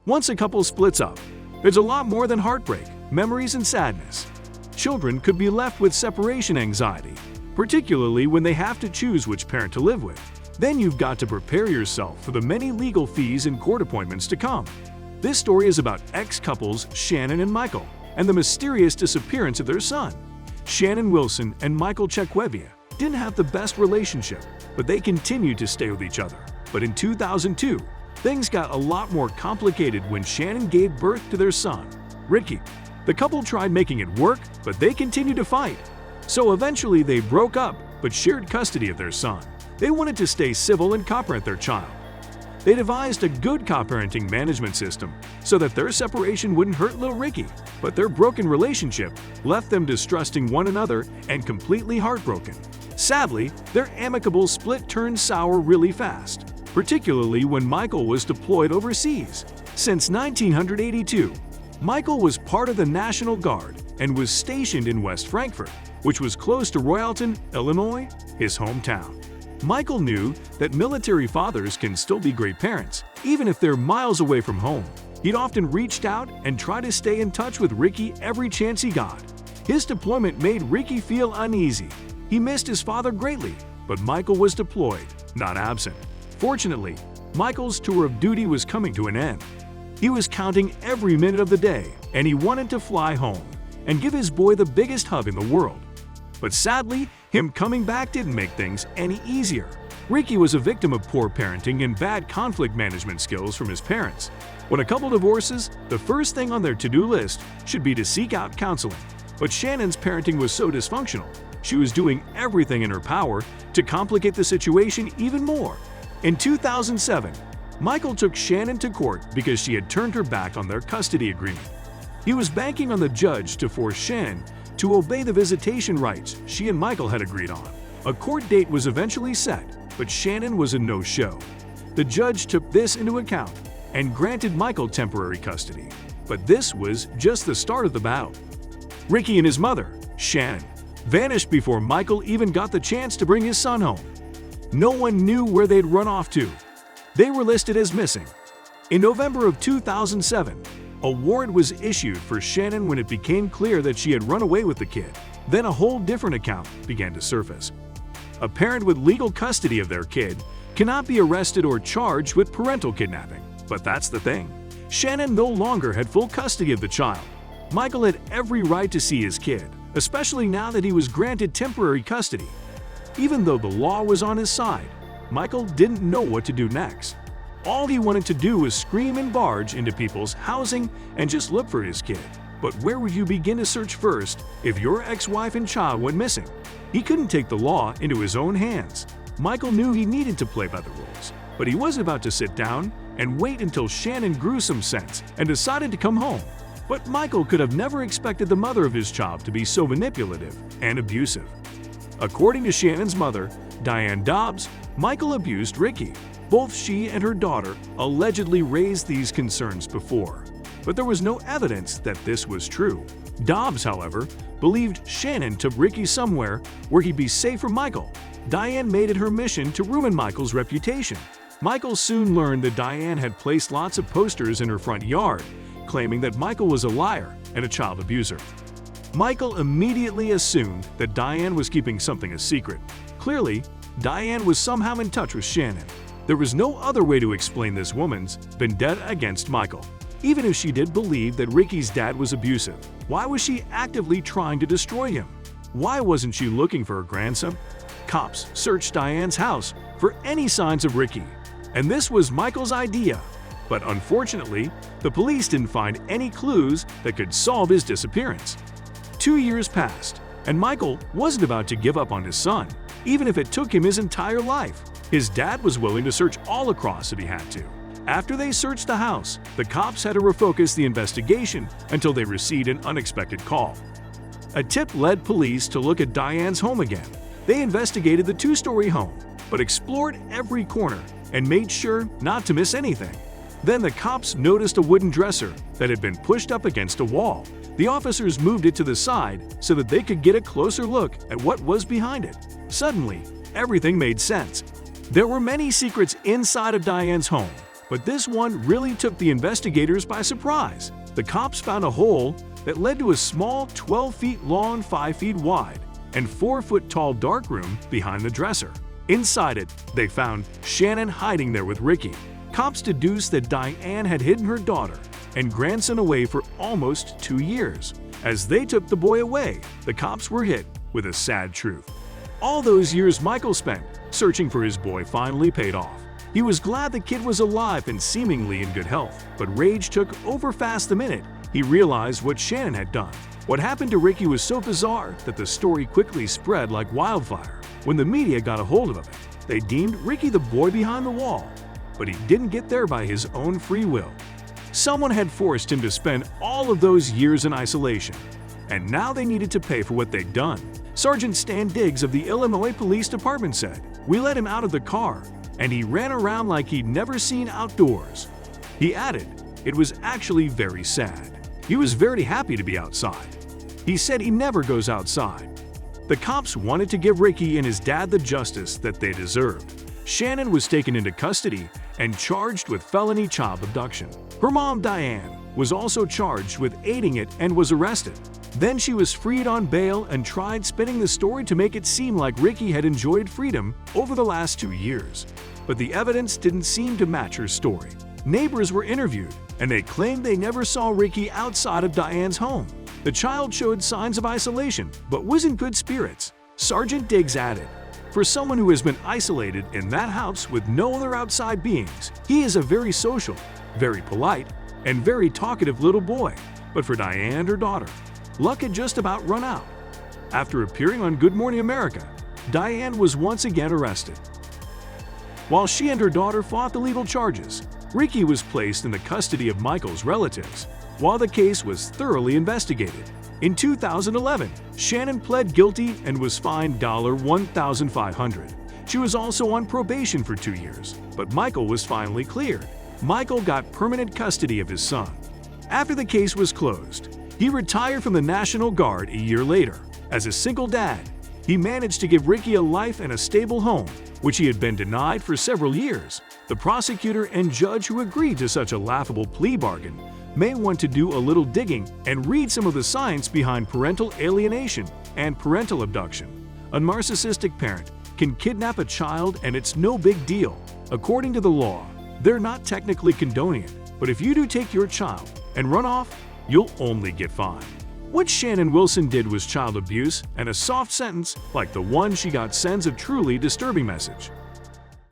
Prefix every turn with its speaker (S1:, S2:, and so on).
S1: Once a couple splits up, there's a lot more than heartbreak, memories, and sadness. Children could be left with separation anxiety, particularly when they have to choose which parent to live with. Then you've got to prepare yourself for the many legal fees and court appointments to come. This story is about ex-couples Shannon and Michael and the mysterious disappearance of their son. Shannon Wilson and Michael Chaquevdia didn't have the best relationship, but they continued to stay with each other. But in 2002, things got a lot more complicated when Shannon gave birth to their son, Ricky. The couple tried making it work, but they continued to fight. So eventually they broke up but shared custody of their son. They wanted to stay civil and co-parent their child. They devised a good co-parenting management system so that their separation wouldn't hurt little Ricky, but their broken relationship left them distrusting one another and completely heartbroken. Sadly, their amicable split turned sour really fast, particularly when Michael was deployed overseas. Since 1982, Michael was part of the National Guard and was stationed in West Frankfort, which was close to Royalton, Illinois, his hometown. Michael knew that military fathers can still be great parents, even if they're miles away from home. He'd often reached out and tried to stay in touch with Ricky every chance he got. His deployment made Ricky feel uneasy. He missed his father greatly, but Michael was deployed, not absent. Fortunately, Michael's tour of duty was coming to an end. He was counting every minute of the day, and he wanted to fly home and give his boy the biggest hug in the world. But sadly, him coming back didn't make things any easier. Ricky was a victim of poor parenting and bad conflict management skills from his parents. When a couple divorces, the first thing on their to-do list should be to seek out counseling. But Shannon's parenting was so dysfunctional, she was doing everything in her power to complicate the situation even more. In 2007, Michael took Shannon to court because she had turned her back on their custody agreement. He was banking on the judge to force Shannon to obey the visitation rights she and Michael had agreed on. A court date was eventually set, but Shannon was a no-show. The judge took this into account and granted Michael temporary custody. But this was just the start of the battle. Ricky and his mother, Shannon, vanished before Michael even got the chance to bring his son home. No one knew where they'd run off to. They were listed as missing. In November of 2007, a warrant was issued for Shannon when it became clear that she had run away with the kid. Then a whole different account began to surface. A parent with legal custody of their kid cannot be arrested or charged with parental kidnapping. But that's the thing. Shannon no longer had full custody of the child. Michael had every right to see his kid, especially now that he was granted temporary custody. Even though the law was on his side, Michael didn't know what to do next. All he wanted to do was scream and barge into people's housing and just look for his kid. But where would you begin to search first if your ex-wife and child went missing? He couldn't take the law into his own hands. Michael knew he needed to play by the rules, but he was about to sit down and wait until Shannon grew some sense and decided to come home. But Michael could have never expected the mother of his child to be so manipulative and abusive. According to Shannon's mother, Diane Dobbs, Michael abused Ricky. Both she and her daughter allegedly raised these concerns before, but there was no evidence that this was true. Dobbs, however, believed Shannon took Ricky somewhere where he'd be safe from Michael. Diane made it her mission to ruin Michael's reputation. Michael soon learned that Diane had placed lots of posters in her front yard, claiming that Michael was a liar and a child abuser. Michael immediately assumed that Diane was keeping something a secret. Clearly, Diane was somehow in touch with Shannon. There was no other way to explain this woman's vendetta against Michael. Even if she did believe that Ricky's dad was abusive, why was she actively trying to destroy him? Why wasn't she looking for her grandson? Cops searched Diane's house for any signs of Ricky, and this was Michael's idea. But unfortunately, the police didn't find any clues that could solve his disappearance. 2 years passed, and Michael wasn't about to give up on his son, even if it took him his entire life. His dad was willing to search all across if he had to. After they searched the house, the cops had to refocus the investigation until they received an unexpected call. A tip led police to look at Diane's home again. They investigated the two-story home, but explored every corner and made sure not to miss anything. Then the cops noticed a wooden dresser that had been pushed up against a wall. The officers moved it to the side so that they could get a closer look at what was behind it. Suddenly, everything made sense. There were many secrets inside of Diane's home, But this one really took the investigators by surprise. The cops found a hole that led to a small 12 feet long, 5 feet wide, and 4 foot tall darkroom behind the dresser. Inside it, they found Shannon hiding there with Ricky. Cops deduced that Diane had hidden her daughter and grandson away for almost 2 years. As they took the boy away, the cops were hit with a sad truth. All those years Michael spent searching for his boy finally paid off. He was glad the kid was alive and seemingly in good health, but rage took over fast the minute he realized what Shannon had done. What happened to Ricky was so bizarre that the story quickly spread like wildfire. When the media got a hold of it, they deemed Ricky the boy behind the wall, but he didn't get there by his own free will. Someone had forced him to spend all of those years in isolation, and now they needed to pay for what they'd done. Sergeant Stan Diggs of the Illinois Police Department said, "We let him out of the car, and he ran around like he'd never seen outdoors." He added, "It was actually very sad. He was very happy to be outside. He said he never goes outside." The cops wanted to give Ricky and his dad the justice that they deserved. Shannon was taken into custody and charged with felony child abduction. Her mom, Diane, was also charged with aiding it and was arrested. Then she was freed on bail and tried spinning the story to make it seem like Ricky had enjoyed freedom over the last 2 years. But the evidence didn't seem to match her story. Neighbors were interviewed, and they claimed they never saw Ricky outside of Diane's home. The child showed signs of isolation, but was in good spirits. Sergeant Diggs added, "For someone who has been isolated in that house with no other outside beings, he is a very social, very polite, and very talkative little boy." But for Diane and her daughter, luck had just about run out. After appearing on Good Morning America, Diane was once again arrested. While she and her daughter fought the legal charges, Ricky was placed in the custody of Michael's relatives, while the case was thoroughly investigated. In 2011, Shannon pled guilty and was fined $1,500. She was also on probation for 2 years, but Michael was finally cleared. Michael got permanent custody of his son. After the case was closed, he retired from the National Guard a year later. As a single dad, he managed to give Ricky a life and a stable home, which he had been denied for several years. The prosecutor and judge who agreed to such a laughable plea bargain may want to do a little digging and read some of the science behind parental alienation and parental abduction. A narcissistic parent can kidnap a child and it's no big deal. According to the law, they're not technically condoning it, but if you do take your child and run off, you'll only get fined. What Shannon Wilson did was child abuse, and a soft sentence like the one she got sends a truly disturbing message.